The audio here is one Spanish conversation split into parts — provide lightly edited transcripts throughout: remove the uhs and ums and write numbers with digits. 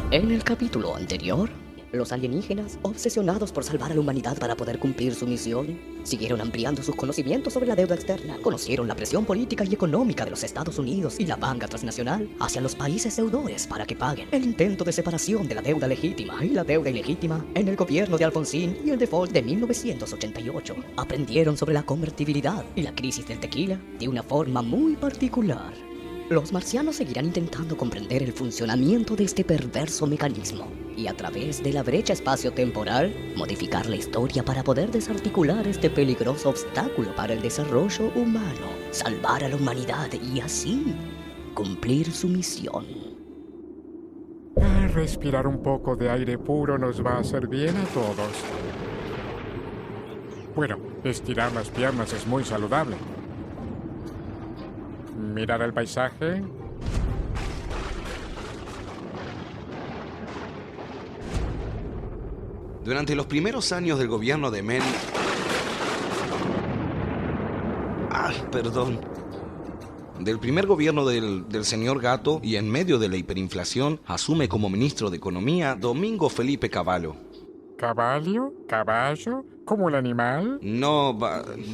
En el capítulo anterior, los alienígenas, obsesionados por salvar a la humanidad para poder cumplir su misión, siguieron ampliando sus conocimientos sobre la deuda externa. Conocieron la presión política y económica de los Estados Unidos y la banca transnacional hacia los países deudores para que paguen. El intento de separación de la deuda legítima y la deuda ilegítima en el gobierno de Alfonsín y el default de 1988. Aprendieron sobre la convertibilidad y la crisis del tequila de una forma muy particular. Los marcianos seguirán intentando comprender el funcionamiento de este perverso mecanismo y a través de la brecha espacio-temporal modificar la historia para poder desarticular este peligroso obstáculo para el desarrollo humano, salvar a la humanidad y así cumplir su misión. Respirar un poco de aire puro nos va a hacer bien a todos. Bueno, estirar las piernas es muy saludable. Mirar el paisaje. Durante los primeros años del gobierno de Menem... Del primer gobierno del señor Gato y en medio de la hiperinflación, asume como ministro de Economía Domingo Felipe Cavallo. ¿Caballo? ¿Caballo? ¿Como el animal? No,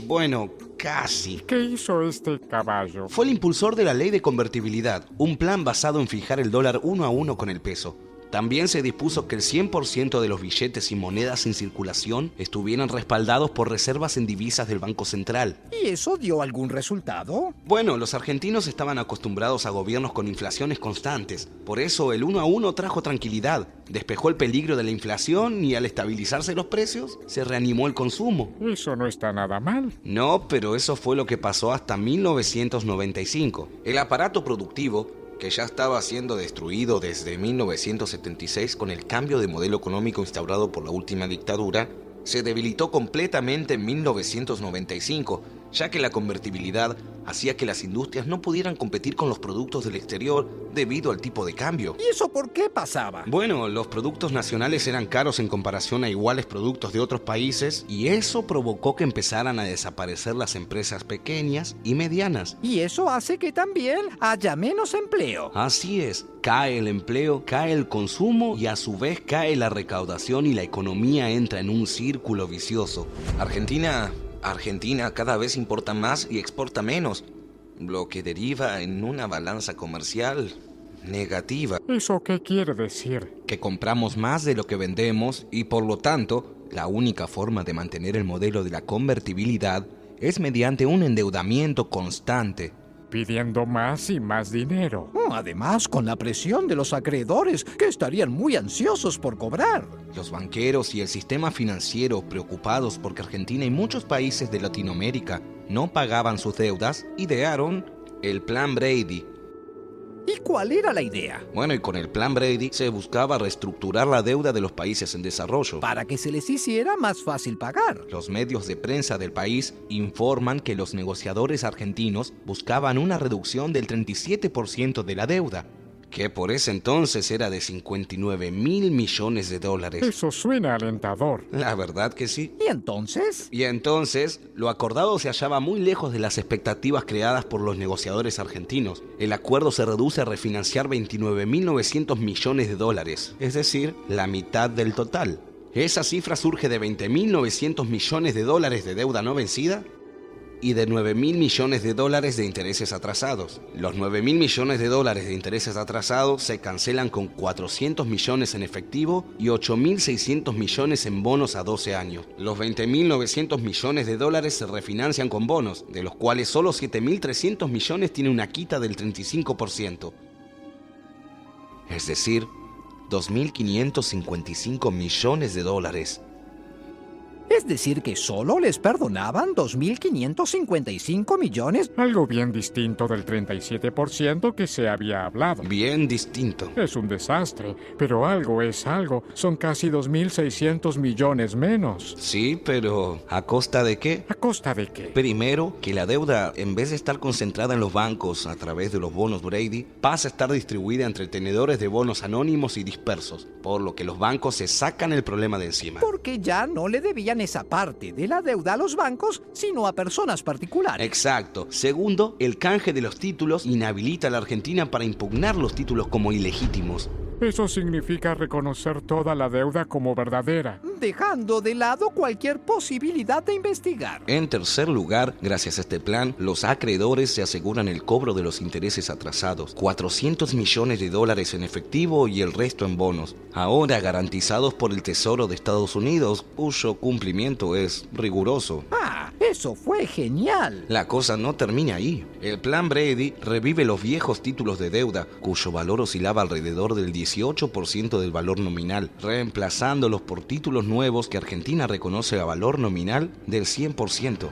bueno, casi. ¿Qué hizo este caballo? Fue el impulsor de la ley de convertibilidad, un plan basado en fijar el dólar 1 a 1 con el peso. También se dispuso que el 100% de los billetes y monedas en circulación estuvieran respaldados por reservas en divisas del Banco Central. ¿Y eso dio algún resultado? Bueno, los argentinos estaban acostumbrados a gobiernos con inflaciones constantes. Por eso el 1 a 1 trajo tranquilidad, despejó el peligro de la inflación y al estabilizarse los precios, se reanimó el consumo. Eso no está nada mal. No, pero eso fue lo que pasó hasta 1995. El aparato productivo, que ya estaba siendo destruido desde 1976 con el cambio de modelo económico instaurado por la última dictadura, se debilitó completamente en 1995, ya que la convertibilidad hacía que las industrias no pudieran competir con los productos del exterior debido al tipo de cambio. ¿Y eso por qué pasaba? Bueno, los productos nacionales eran caros en comparación a iguales productos de otros países y eso provocó que empezaran a desaparecer las empresas pequeñas y medianas. Y eso hace que también haya menos empleo. Así es, cae el empleo, cae el consumo y a su vez cae la recaudación y la economía entra en un círculo vicioso. Argentina cada vez importa más y exporta menos, lo que deriva en una balanza comercial negativa. ¿Eso qué quiere decir? Que compramos más de lo que vendemos y por lo tanto, la única forma de mantener el modelo de la convertibilidad es mediante un endeudamiento constante. Pidiendo más y más dinero. Además, con la presión de los acreedores, que estarían muy ansiosos por cobrar. Los banqueros y el sistema financiero, preocupados porque Argentina y muchos países de Latinoamérica no pagaban sus deudas, idearon el Plan Brady. ¿Y cuál era la idea? Bueno, y con el Plan Brady se buscaba reestructurar la deuda de los países en desarrollo. Para que se les hiciera más fácil pagar. Los medios de prensa del país informan que los negociadores argentinos buscaban una reducción del 37% de la deuda, que por ese entonces era de 59.000 millones de dólares. Eso suena alentador. La verdad que sí. ¿Y entonces? Y entonces, lo acordado se hallaba muy lejos de las expectativas creadas por los negociadores argentinos. El acuerdo se reduce a refinanciar 29.900 millones de dólares, es decir, la mitad del total. Esa cifra surge de 20.900 millones de dólares de deuda no vencida y de 9.000 millones de dólares de intereses atrasados. Los 9.000 millones de dólares de intereses atrasados se cancelan con 400 millones en efectivo y 8.600 millones en bonos a 12 años. Los 20.900 millones de dólares se refinancian con bonos, de los cuales solo 7.300 millones tienen una quita del 35%. Es decir, 2.555 millones de dólares. Es decir, que solo les perdonaban 2.555 millones. Algo bien distinto del 37% que se había hablado. Bien distinto. Es un desastre, pero algo es algo. Son casi 2.600 millones menos. Sí, pero ¿a costa de qué? ¿A costa de qué? Primero, que la deuda, en vez de estar concentrada en los bancos a través de los bonos Brady, pasa a estar distribuida entre tenedores de bonos anónimos y dispersos, por lo que los bancos se sacan el problema de encima. Porque ya no le debían esa parte de la deuda a los bancos, sino a personas particulares. Exacto. Segundo, el canje de los títulos inhabilita a la Argentina para impugnar los títulos como ilegítimos. Eso significa reconocer toda la deuda como verdadera. dejando de lado cualquier posibilidad de investigar. En tercer lugar, gracias a este plan, los acreedores se aseguran el cobro de los intereses atrasados, 400 millones de dólares en efectivo y el resto en bonos, ahora garantizados por el Tesoro de Estados Unidos, cuyo cumplimiento es riguroso. Ah, eso fue genial. La cosa no termina ahí. El plan Brady revive los viejos títulos de deuda, cuyo valor oscilaba alrededor del 18% del valor nominal, reemplazándolos por títulos nuevos que Argentina reconoce a valor nominal del 100%.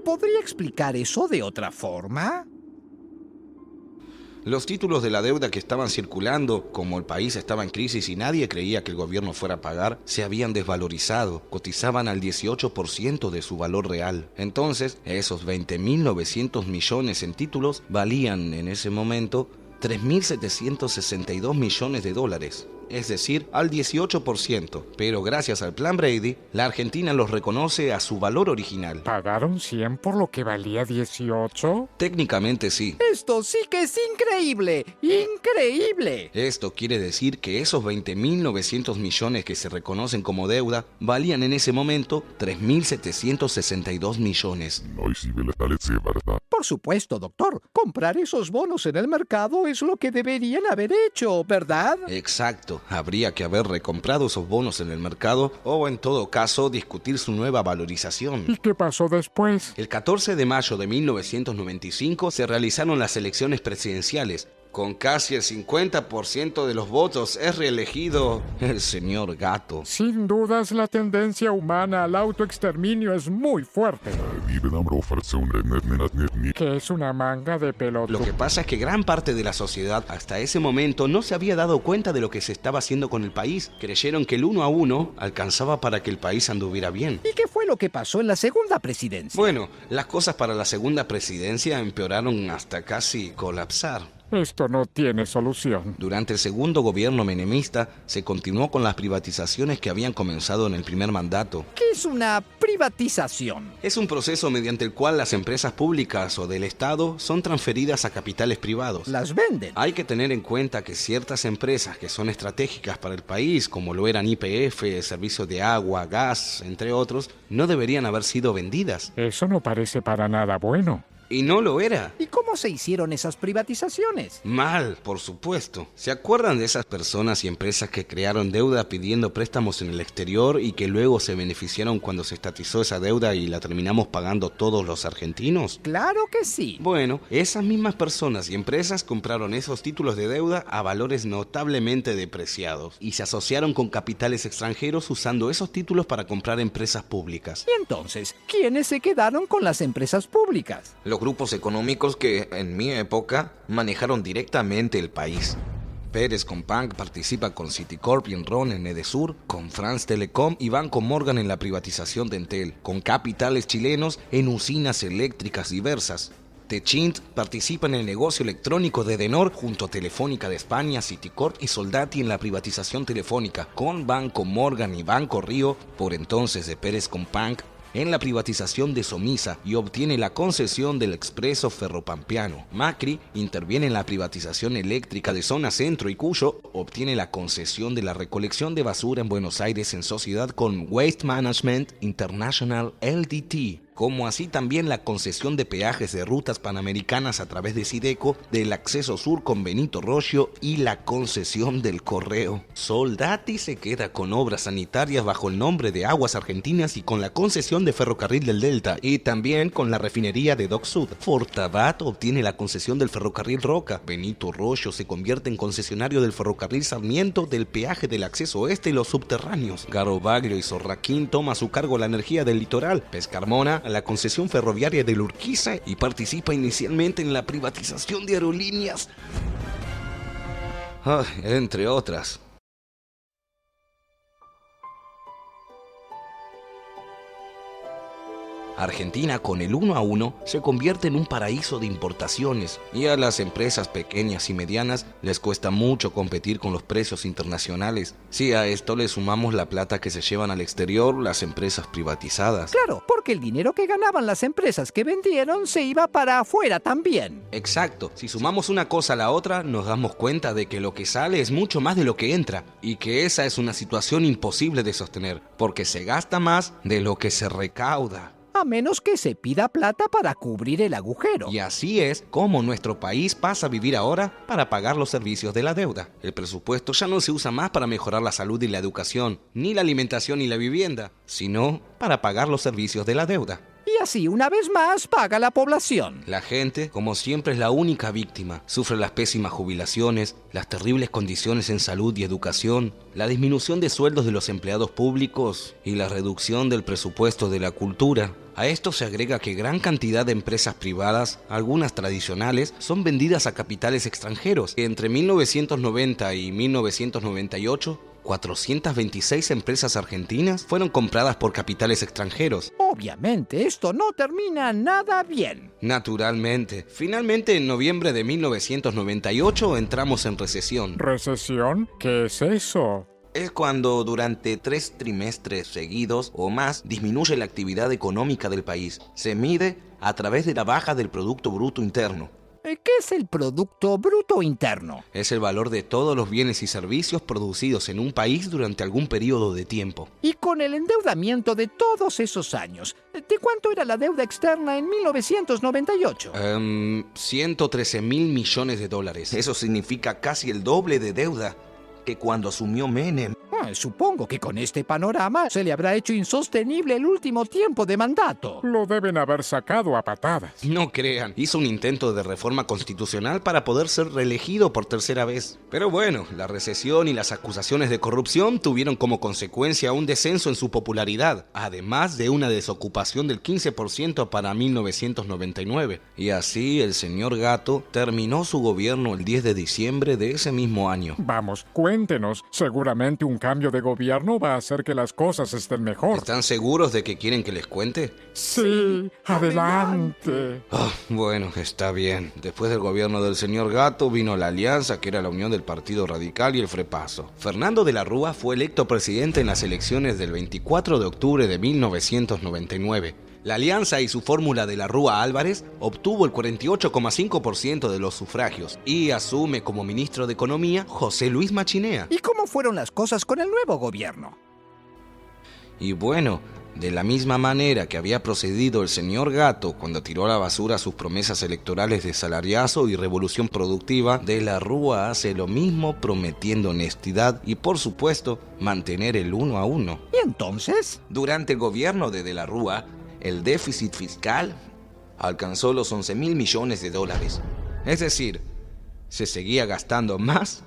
¿Podría explicar eso de otra forma? Los títulos de la deuda que estaban circulando, como el país estaba en crisis y nadie creía que el gobierno fuera a pagar, se habían desvalorizado, cotizaban al 18% de su valor real. Entonces, esos 20.900 millones en títulos valían en ese momento 3.762 millones de dólares. Es decir, al 18%, pero gracias al plan Brady, la Argentina los reconoce a su valor original. ¿Pagaron 100 por lo que valía 18? Técnicamente sí. Esto sí que es increíble, increíble. Esto quiere decir que esos 20.900 millones que se reconocen como deuda valían en ese momento 3.762 millones. Por supuesto, doctor, comprar esos bonos en el mercado es lo que deberían haber hecho, ¿verdad? Exacto, habría que haber recomprado esos bonos en el mercado o en todo caso discutir su nueva valorización. ¿Y qué pasó después? El 14 de mayo de 1995 se realizaron las elecciones presidenciales. Con casi el 50% de los votos es reelegido el señor Gato. Sin dudas, la tendencia humana al autoexterminio es muy fuerte. ¿Qué es una manga de pelota? Lo que pasa es que gran parte de la sociedad hasta ese momento no se había dado cuenta de lo que se estaba haciendo con el país. Creyeron que el 1 a 1 alcanzaba para que el país anduviera bien. ¿Y qué fue lo que pasó en la segunda presidencia? Bueno, las cosas para la segunda presidencia empeoraron hasta casi colapsar. Esto no tiene solución. Durante el segundo gobierno menemista se continuó con las privatizaciones que habían comenzado en el primer mandato. ¿Qué es una privatización? Es un proceso mediante el cual las empresas públicas o del Estado son transferidas a capitales privados. Las venden. Hay que tener en cuenta que ciertas empresas que son estratégicas para el país, como lo eran YPF, servicios de agua, gas, entre otros, no deberían haber sido vendidas. Eso no parece para nada bueno. Y no lo era. ¿Y cómo se hicieron esas privatizaciones? Mal, por supuesto. ¿Se acuerdan de esas personas y empresas que crearon deuda pidiendo préstamos en el exterior y que luego se beneficiaron cuando se estatizó esa deuda y la terminamos pagando todos los argentinos? Claro que sí. Bueno, esas mismas personas y empresas compraron esos títulos de deuda a valores notablemente depreciados y se asociaron con capitales extranjeros usando esos títulos para comprar empresas públicas. Y entonces, ¿quiénes se quedaron con las empresas públicas? Los grupos económicos que en mi época manejaron directamente el país. Pérez Companc participa con Citicorp y Enron en Edesur, con France Telecom y Banco Morgan en la privatización de Entel, con capitales chilenos en usinas eléctricas diversas. Techint participa en el negocio electrónico de Edenor junto a Telefónica de España, Citicorp y Soldati en la privatización telefónica, con Banco Morgan y Banco Río, por entonces de Pérez Companc, en la privatización de Somisa y obtiene la concesión del Expreso Ferropampeano. Macri interviene en la privatización eléctrica de Zona Centro y Cuyo obtiene la concesión de la recolección de basura en Buenos Aires en sociedad con Waste Management International LTD, como así también la concesión de peajes de rutas panamericanas a través de Sideco, del acceso sur con Benito Roggio y la concesión del correo. Soldati se queda con obras sanitarias bajo el nombre de Aguas Argentinas y con la concesión de Ferrocarril del Delta y también con la refinería de Dock Sud. Fortabat obtiene la concesión del Ferrocarril Roca. Benito Roggio se convierte en concesionario del Ferrocarril Sarmiento, del peaje del acceso oeste y los subterráneos. Garobaglio y Sorraquín toma a su cargo la energía del litoral. Pescarmona la concesión ferroviaria de Urquiza y participa inicialmente en la privatización de aerolíneas, entre otras. Argentina, con el 1 a 1, se convierte en un paraíso de importaciones y a las empresas pequeñas y medianas les cuesta mucho competir con los precios internacionales. Si a esto le sumamos la plata que se llevan al exterior las empresas privatizadas. Claro, porque el dinero que ganaban las empresas que vendieron se iba para afuera también. Exacto, si sumamos una cosa a la otra, nos damos cuenta de que lo que sale es mucho más de lo que entra y que esa es una situación imposible de sostener, porque se gasta más de lo que se recauda. A menos que se pida plata para cubrir el agujero. Y así es como nuestro país pasa a vivir ahora para pagar los servicios de la deuda. El presupuesto ya no se usa más para mejorar la salud y la educación, ni la alimentación y la vivienda, sino para pagar los servicios de la deuda. Y así, una vez más, paga la población. La gente, como siempre, es la única víctima. Sufre las pésimas jubilaciones, las terribles condiciones en salud y educación, la disminución de sueldos de los empleados públicos y la reducción del presupuesto de la cultura. A esto se agrega que gran cantidad de empresas privadas, algunas tradicionales, son vendidas a capitales extranjeros. Entre 1990 y 1998, 426 empresas argentinas fueron compradas por capitales extranjeros. Obviamente, esto no termina nada bien. Naturalmente. Finalmente, en noviembre de 1998 entramos en recesión. ¿Recesión? ¿Qué es eso? Es cuando durante 3 trimestres seguidos o más disminuye la actividad económica del país. Se mide a través de la baja del Producto Bruto Interno. ¿Qué es el Producto Bruto Interno? Es el valor de todos los bienes y servicios producidos en un país durante algún periodo de tiempo. Y con el endeudamiento de todos esos años, ¿de cuánto era la deuda externa en 1998? 113.000 millones de dólares. Eso significa casi el doble de deuda que cuando asumió Menem. Supongo que con este panorama se le habrá hecho insostenible el último tiempo de mandato. Lo deben haber sacado a patadas. No crean, hizo un intento de reforma constitucional para poder ser reelegido por tercera vez. Pero bueno, la recesión y las acusaciones de corrupción tuvieron como consecuencia un descenso en su popularidad, además de una desocupación del 15% para 1999. Y así el señor Gatto terminó su gobierno el 10 de diciembre de ese mismo año. Vamos, cuéntenos. Seguramente un cambio de gobierno va a hacer que las cosas estén mejor. ¿Están seguros de que quieren que les cuente? Sí, adelante. Bueno, está bien. Después del gobierno del señor Gatto vino la Alianza, que era la unión del Partido Radical y el Frepaso. Fernando de la Rúa fue electo presidente en las elecciones del 24 de octubre de 1999. La Alianza y su fórmula de la Rúa Álvarez obtuvo el 48,5% de los sufragios y asume como ministro de Economía José Luis Machinea. ¿Y cómo fueron las cosas con el nuevo gobierno? Y bueno, de la misma manera que había procedido el señor Gatto cuando tiró a la basura sus promesas electorales de salariazo y revolución productiva, de la Rúa hace lo mismo prometiendo honestidad y, por supuesto, mantener el 1 a 1. ¿Y entonces? Durante el gobierno de la Rúa, el déficit fiscal alcanzó los 11.000 millones de dólares. Es decir, se seguía gastando más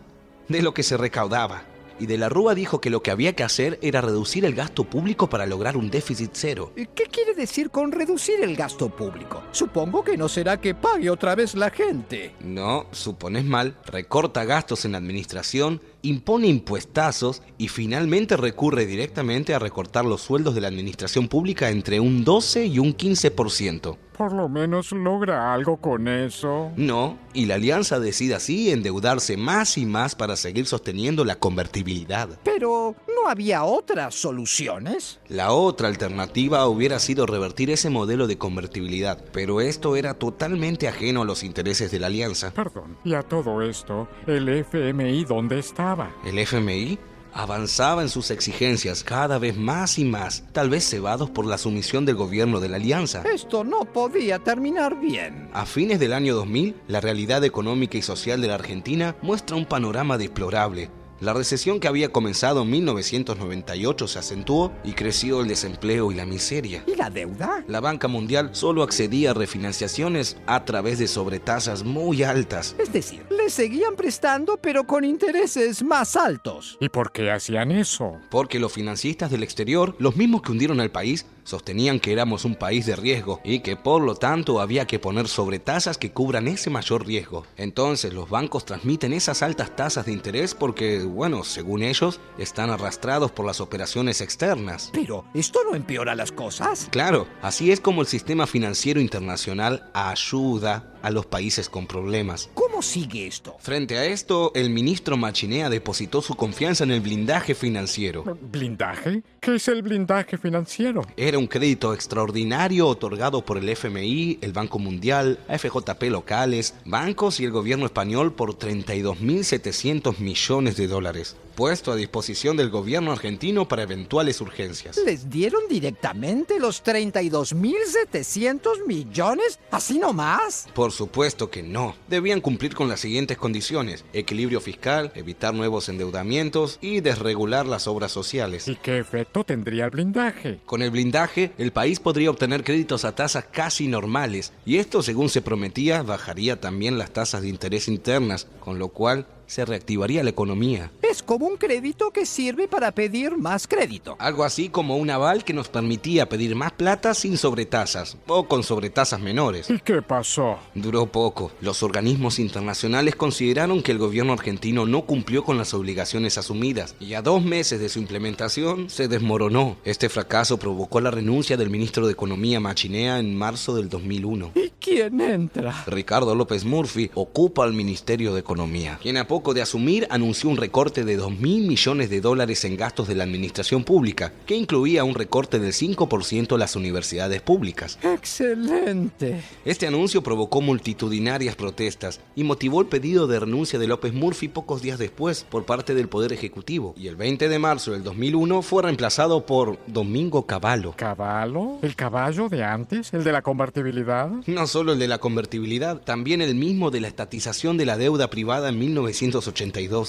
de lo que se recaudaba. Y de la Rúa dijo que lo que había que hacer era reducir el gasto público para lograr un déficit cero. ¿Qué quiere decir con reducir el gasto público? Supongo que no será que pague otra vez la gente. No, supones mal. Recorta gastos en la administración, impone impuestazos y finalmente recurre directamente a recortar los sueldos de la administración pública entre un 12 y un 15%. Por lo menos logra algo con eso. No, y la Alianza decide así endeudarse más y más para seguir sosteniendo la convertibilidad. Pero, ¿no había otras soluciones? La otra alternativa hubiera sido revertir ese modelo de convertibilidad, pero esto era totalmente ajeno a los intereses de la Alianza. Perdón, y a todo esto, ¿el FMI dónde estaba? ¿El FMI? Avanzaba en sus exigencias cada vez más y más, tal vez cebados por la sumisión del gobierno de la Alianza. Esto no podía terminar bien. A fines del año 2000, la realidad económica y social de la Argentina muestra un panorama deplorable. La recesión que había comenzado en 1998 se acentuó y creció el desempleo y la miseria. ¿Y la deuda? La Banca Mundial solo accedía a refinanciaciones a través de sobretasas muy altas. Es decir, le seguían prestando pero con intereses más altos. ¿Y por qué hacían eso? Porque los financistas del exterior, los mismos que hundieron al país, sostenían que éramos un país de riesgo y que por lo tanto había que poner sobretasas que cubran ese mayor riesgo. Entonces los bancos transmiten esas altas tasas de interés porque, bueno, según ellos, están arrastrados por las operaciones externas. Pero, ¿esto no empeora las cosas? Claro, así es como el sistema financiero internacional ayuda a los países con problemas. ¿Cómo sigue esto? Frente a esto, el ministro Machinea depositó su confianza en el blindaje financiero. ¿Blindaje? ¿Qué es el blindaje financiero? Era un crédito extraordinario otorgado por el FMI, el Banco Mundial, AFJP locales, bancos y el gobierno español por 32.700 millones de dólares, puesto a disposición del gobierno argentino para eventuales urgencias. ¿Les dieron directamente los 32.700 millones? ¿Así nomás? Por supuesto que no. Debían cumplir con las siguientes condiciones: equilibrio fiscal, evitar nuevos endeudamientos y desregular las obras sociales. ¿Y qué efecto tendría el blindaje? Con el blindaje, el país podría obtener créditos a tasas casi normales, y esto, según se prometía, bajaría también las tasas de interés internas, con lo cual se reactivaría la economía. Es como un crédito que sirve para pedir más crédito. Algo así como un aval que nos permitía pedir más plata sin sobretasas, o con sobretasas menores. ¿Y qué pasó? Duró poco. Los organismos internacionales consideraron que el gobierno argentino no cumplió con las obligaciones asumidas, y a 2 meses de su implementación se desmoronó. Este fracaso provocó la renuncia del ministro de Economía Machinea en marzo del 2001. ¿Y quién entra? Ricardo López Murphy ocupa el Ministerio de Economía, quien a poco de asumir anunció un recorte de 2.000 millones de dólares en gastos de la administración pública, que incluía un recorte del 5% a las universidades públicas. ¡Excelente! Este anuncio provocó multitudinarias protestas y motivó el pedido de renuncia de López Murphy pocos días después por parte del Poder Ejecutivo, y el 20 de marzo del 2001 fue reemplazado por Domingo Cavallo. ¿Caballo? ¿El caballo de antes? ¿El de la convertibilidad? No solo el de la convertibilidad, también el mismo de la estatización de la deuda privada en 1982.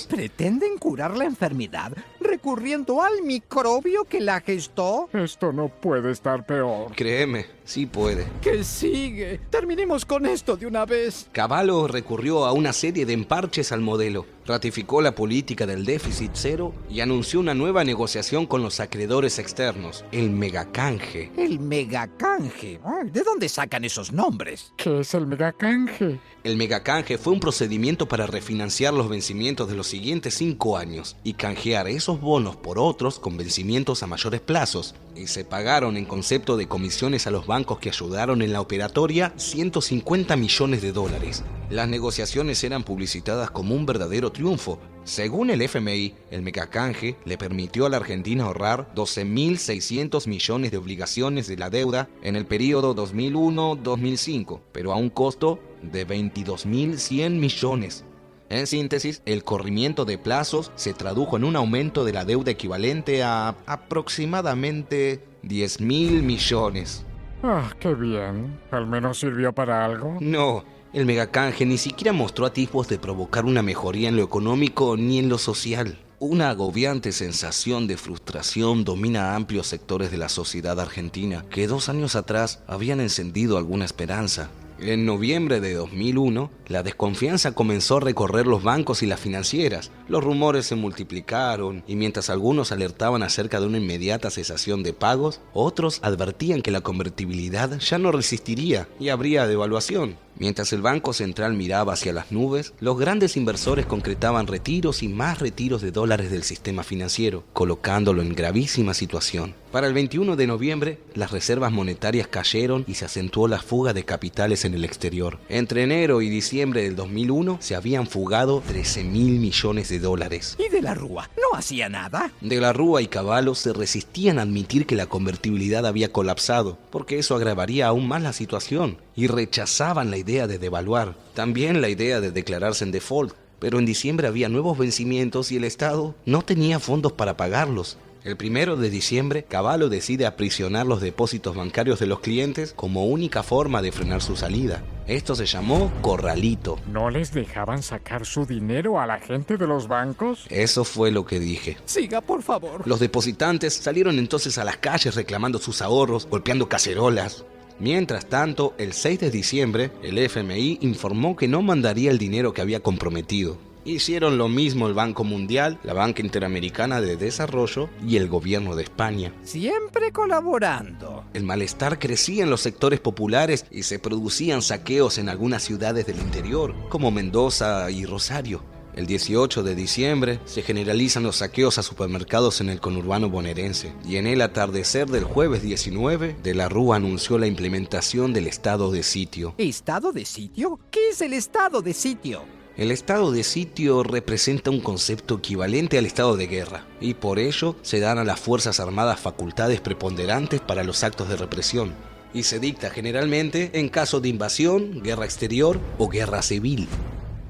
¿Pretenden curar la enfermedad recurriendo al microbio que la gestó? Esto no puede estar peor. Créeme, sí puede. ¿Qué sigue? Terminemos con esto de una vez. Cavallo recurrió a una serie de emparches al modelo, ratificó la política del déficit cero y anunció una nueva negociación con los acreedores externos, el megacanje. El megacanje. ¿De dónde sacan esos nombres? ¿Qué es el megacanje? El megacanje fue un procedimiento para refinanciar los vencimientos de los siguientes 5 años y canjear esos bonos por otros con vencimientos a mayores plazos, y se pagaron en concepto de comisiones a los bancos que ayudaron en la operatoria 150 millones de dólares. Las negociaciones eran publicitadas como un verdadero triunfo. Según el FMI, el megacanje le permitió a la Argentina ahorrar 12.600 millones de obligaciones de la deuda en el periodo 2001-2005, pero a un costo de 22.100 millones. En síntesis, el corrimiento de plazos se tradujo en un aumento de la deuda equivalente a aproximadamente 10.000 millones. Ah, qué bien. ¿Al menos sirvió para algo? No, el megacanje ni siquiera mostró atisbos de provocar una mejoría en lo económico ni en lo social. Una agobiante sensación de frustración domina a amplios sectores de la sociedad argentina que 2 años atrás habían encendido alguna esperanza. En noviembre de 2001, la desconfianza comenzó a recorrer los bancos y las financieras. Los rumores se multiplicaron y mientras algunos alertaban acerca de una inmediata cesación de pagos, otros advertían que la convertibilidad ya no resistiría y habría devaluación. Mientras el Banco Central miraba hacia las nubes, los grandes inversores concretaban retiros y más retiros de dólares del sistema financiero, colocándolo en gravísima situación. Para el 21 de noviembre, las reservas monetarias cayeron y se acentuó la fuga de capitales en el exterior. Entre enero y diciembre del 2001 se habían fugado 13.000 millones de dólares. ¿Y de la Rúa? ¿No hacía nada? De la Rúa y Cavallo se resistían a admitir que la convertibilidad había colapsado, porque eso agravaría aún más la situación, y rechazaban la idea de devaluar, también la idea de declararse en default, pero en diciembre había nuevos vencimientos y el Estado no tenía fondos para pagarlos. El 1 de diciembre, Cavallo decide aprisionar los depósitos bancarios de los clientes como única forma de frenar su salida. Esto se llamó corralito. ¿No les dejaban sacar su dinero a la gente de los bancos? Eso fue lo que dije. Siga, por favor. Los depositantes salieron entonces a las calles reclamando sus ahorros, golpeando cacerolas. Mientras tanto, el 6 de diciembre, el FMI informó que no mandaría el dinero que había comprometido. Hicieron lo mismo el Banco Mundial, la Banca Interamericana de Desarrollo y el gobierno de España. Siempre colaborando. El malestar crecía en los sectores populares y se producían saqueos en algunas ciudades del interior, como Mendoza y Rosario. El 18 de diciembre se generalizan los saqueos a supermercados en el conurbano bonaerense y en el atardecer del jueves 19, De la Rúa anunció la implementación del estado de sitio. ¿Estado de sitio? ¿Qué es el estado de sitio? El estado de sitio representa un concepto equivalente al estado de guerra y por ello se dan a las Fuerzas Armadas facultades preponderantes para los actos de represión y se dicta generalmente en caso de invasión, guerra exterior o guerra civil.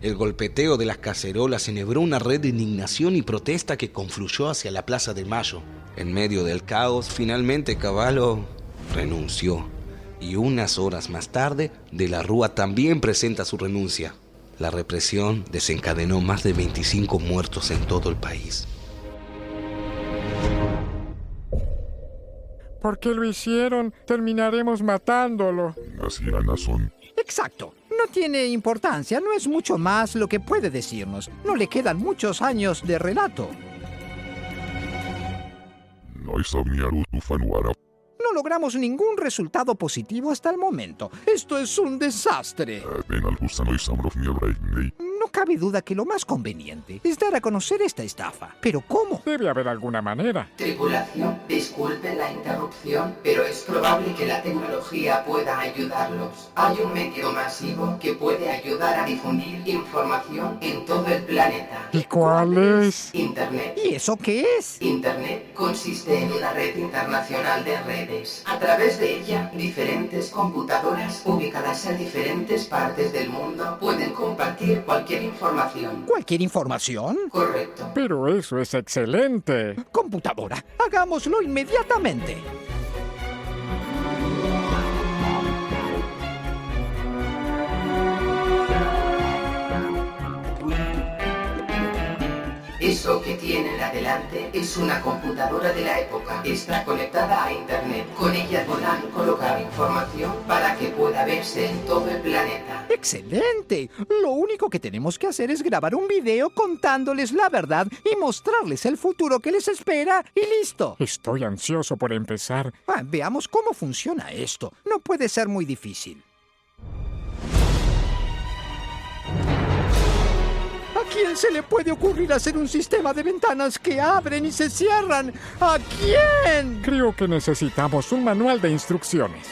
El golpeteo de las cacerolas enhebró una red de indignación y protesta que confluyó hacia la Plaza de Mayo. En medio del caos, finalmente Cavallo renunció y unas horas más tarde, De la Rúa también presenta su renuncia. La represión desencadenó más de 25 muertos en todo el país. ¿Por qué lo hicieron? Terminaremos matándolo. Así son. Exacto. No tiene importancia, no es mucho más lo que puede decirnos. No le quedan muchos años de relato. No logramos ningún resultado positivo hasta el momento. Esto es un desastre. No cabe duda que lo más conveniente es dar a conocer esta estafa. ¿Pero cómo? Debe haber alguna manera. Tripulación, disculpen la interrupción, pero es probable que la tecnología pueda ayudarlos. Hay un medio masivo que puede ayudar a difundir información en todo el planeta. ¿Y cuál es? Internet. ¿Y eso qué es? Internet consiste en una red internacional de redes. A través de ella, diferentes computadoras ubicadas en diferentes partes del mundo pueden compartir cualquier información. ¿Cualquier información? Correcto. Pero eso es excelente. Computadora, hagámoslo inmediatamente. Eso que tienen adelante es una computadora de la época. Está conectada a internet. Con ella podrán colocar información para que pueda verse en todo el planeta. ¡Excelente! Lo único que tenemos que hacer es grabar un video contándoles la verdad y mostrarles el futuro que les espera y listo. Estoy ansioso por empezar. Veamos cómo funciona esto. No puede ser muy difícil. ¿A quién se le puede ocurrir hacer un sistema de ventanas que abren y se cierran? ¿A quién? Creo que necesitamos un manual de instrucciones.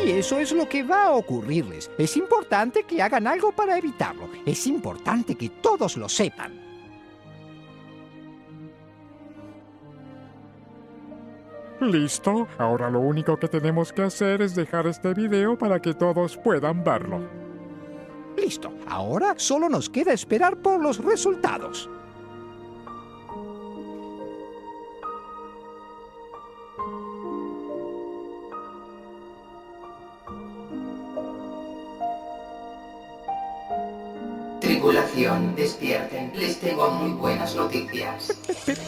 Y eso es lo que va a ocurrirles. Es importante que hagan algo para evitarlo. Es importante que todos lo sepan. ¿Listo? Ahora lo único que tenemos que hacer es dejar este video para que todos puedan verlo. Listo. Ahora solo nos queda esperar por los resultados. Tripulación, despierten. Les tengo muy buenas noticias.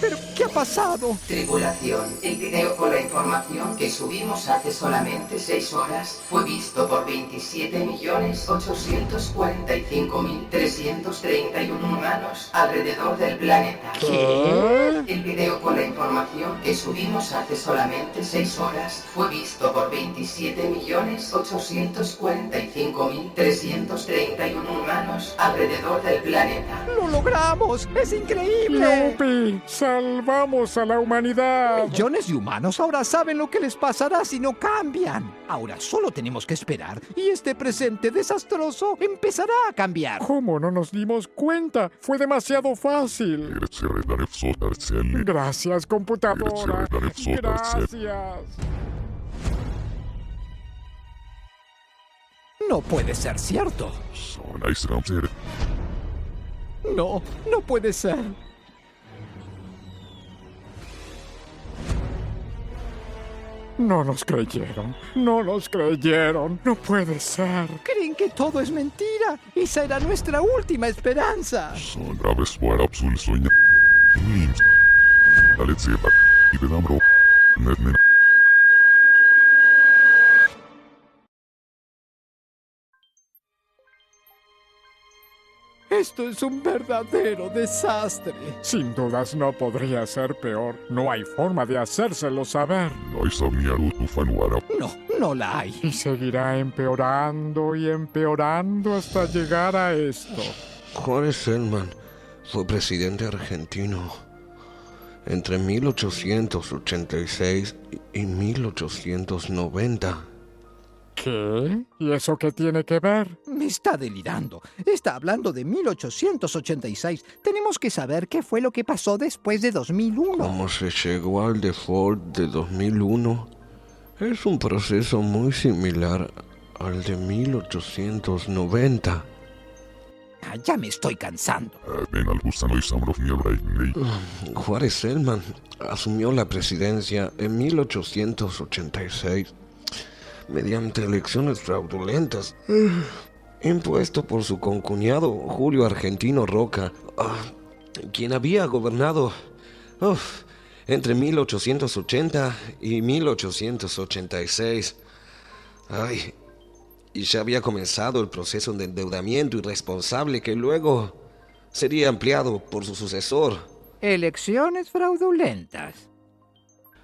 ¿Pero qué ha pasado? Tripulación, el video con la información que subimos hace solamente 6 horas fue visto por 27.845.331 humanos alrededor del planeta. ¿Qué? El video con la información que subimos hace solamente 6 horas fue visto por 27.845.331 humanos alrededor del planeta. ¡Lo logramos! ¡Es increíble! ¡Yupi! ¡Salvamos a la humanidad! Millones de humanos ahora saben lo que les pasará si no cambian. Ahora solo tenemos que esperar y este presente desastroso empezará a cambiar. ¿Cómo no nos dimos cuenta? Fue demasiado fácil. Gracias, computadora. Gracias. No puede ser cierto. No, no puede ser. No nos creyeron. No nos creyeron. No puede ser. Creen que todo es mentira. Esa era nuestra última esperanza. Esto es un verdadero desastre. Sin dudas no podría ser peor. No hay forma de hacérselo saber. No la hay. Y seguirá empeorando y empeorando hasta llegar a esto. Juárez Selman fue presidente argentino entre 1886 y 1890. ¿Qué? ¿Y eso qué tiene que ver? Me está delirando. Está hablando de 1886. Tenemos que saber qué fue lo que pasó después de 2001. ¿Cómo se llegó al default de 2001? Es un proceso muy similar al de 1890. Ya me estoy cansando. Juárez Selman asumió la presidencia en 1886 mediante elecciones fraudulentas, impuesto por su concuñado Julio Argentino Roca, quien había gobernado entre 1880 y 1886. Y ya había comenzado el proceso de endeudamiento irresponsable que luego sería ampliado por su sucesor. Elecciones fraudulentas.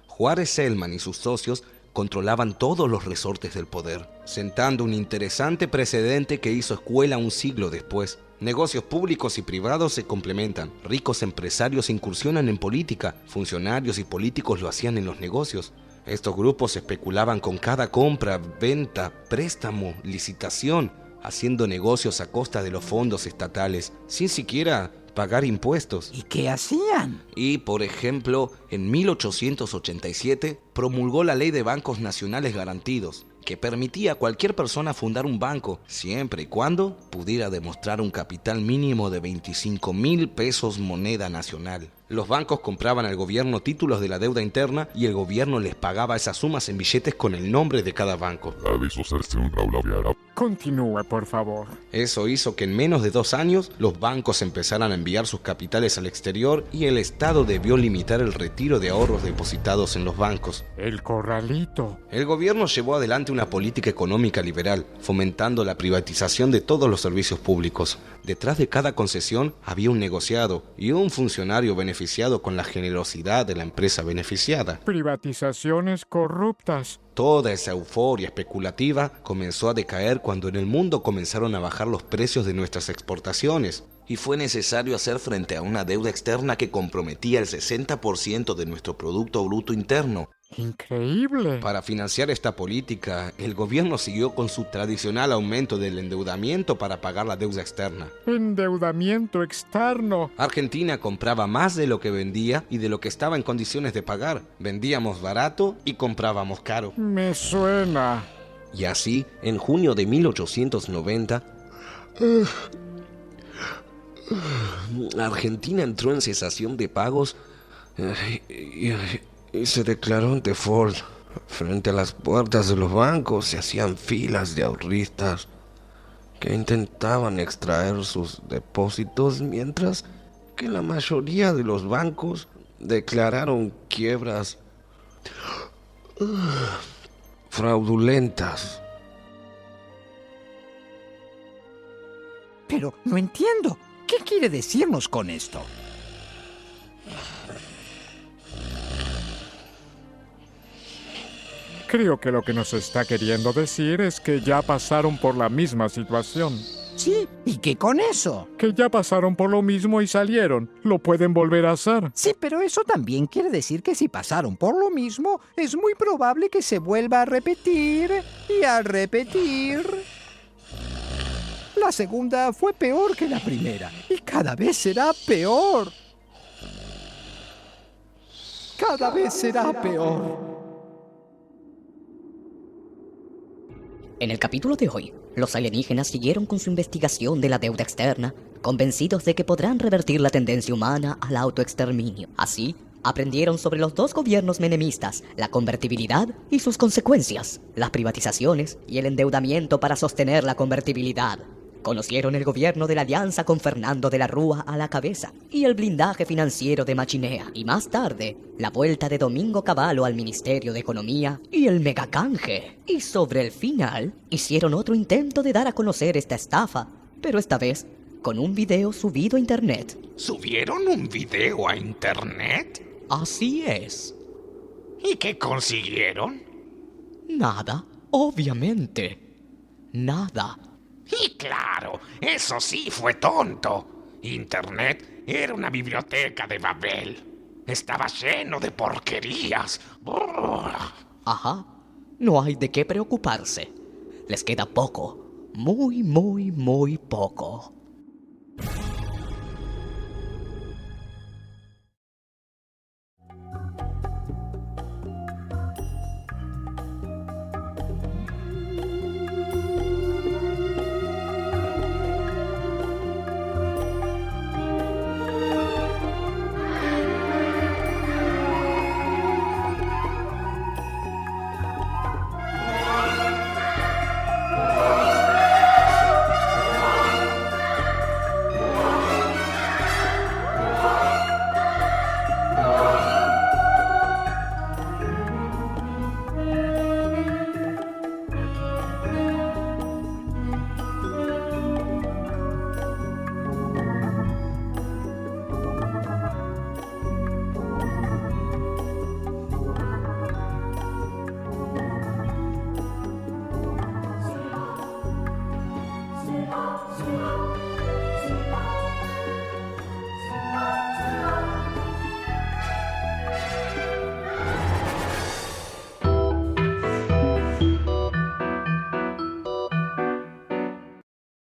Juárez Selman y sus socios controlaban todos los resortes del poder, sentando un interesante precedente que hizo escuela un siglo después. Negocios públicos y privados se complementan. Ricos empresarios incursionan en política. Funcionarios y políticos lo hacían en los negocios. Estos grupos especulaban con cada compra, venta, préstamo, licitación, haciendo negocios a costa de los fondos estatales, sin siquiera pagar impuestos. ¿Y qué hacían? Y, por ejemplo, en 1887 promulgó la Ley de Bancos Nacionales Garantidos, que permitía a cualquier persona fundar un banco, siempre y cuando pudiera demostrar un capital mínimo de 25.000 pesos moneda nacional. Los bancos compraban al gobierno títulos de la deuda interna y el gobierno les pagaba esas sumas en billetes con el nombre de cada banco. Continúe, por favor. Eso hizo que en menos de 2 años los bancos empezaran a enviar sus capitales al exterior y el Estado debió limitar el retiro de ahorros depositados en los bancos. El corralito. El gobierno llevó adelante una política económica liberal, fomentando la privatización de todos los servicios públicos. Detrás de cada concesión había un negociado y un funcionario beneficiado con la generosidad de la empresa beneficiada. Privatizaciones corruptas. Toda esa euforia especulativa comenzó a decaer cuando en el mundo comenzaron a bajar los precios de nuestras exportaciones. Y fue necesario hacer frente a una deuda externa que comprometía el 60% de nuestro Producto Bruto Interno. Increíble. Para financiar esta política, el gobierno siguió con su tradicional aumento del endeudamiento para pagar la deuda externa. Endeudamiento externo. Argentina compraba más de lo que vendía y de lo que estaba en condiciones de pagar. Vendíamos barato y comprábamos caro. Me suena. Y así, en junio de 1890, Argentina entró en cesación de pagos y se declaró en default. Frente a las puertas de los bancos se hacían filas de ahorristas que intentaban extraer sus depósitos, mientras que la mayoría de los bancos declararon quiebras fraudulentas. Pero no entiendo. ¿Qué quiere decirnos con esto? Creo que lo que nos está queriendo decir es que ya pasaron por la misma situación. Sí, ¿y qué con eso? Que ya pasaron por lo mismo y salieron. Lo pueden volver a hacer. Sí, pero eso también quiere decir que si pasaron por lo mismo, es muy probable que se vuelva a repetir y a repetir. La segunda fue peor que la primera y cada vez será peor. Cada vez será peor. En el capítulo de hoy, los alienígenas siguieron con su investigación de la deuda externa, convencidos de que podrán revertir la tendencia humana al autoexterminio. Así, aprendieron sobre los 2 gobiernos menemistas, la convertibilidad y sus consecuencias, las privatizaciones y el endeudamiento para sostener la convertibilidad. Conocieron el gobierno de la alianza con Fernando de la Rúa a la cabeza y el blindaje financiero de Machinea. Y más tarde, la vuelta de Domingo Cavallo al Ministerio de Economía y el megacanje. Y sobre el final, hicieron otro intento de dar a conocer esta estafa, pero esta vez con un video subido a internet. ¿Subieron un video a internet? Así es. ¿Y qué consiguieron? Nada, obviamente. Nada. Y claro, eso sí fue tonto. Internet era una biblioteca de Babel. Estaba lleno de porquerías. Brrr. Ajá, no hay de qué preocuparse. Les queda poco, muy poco.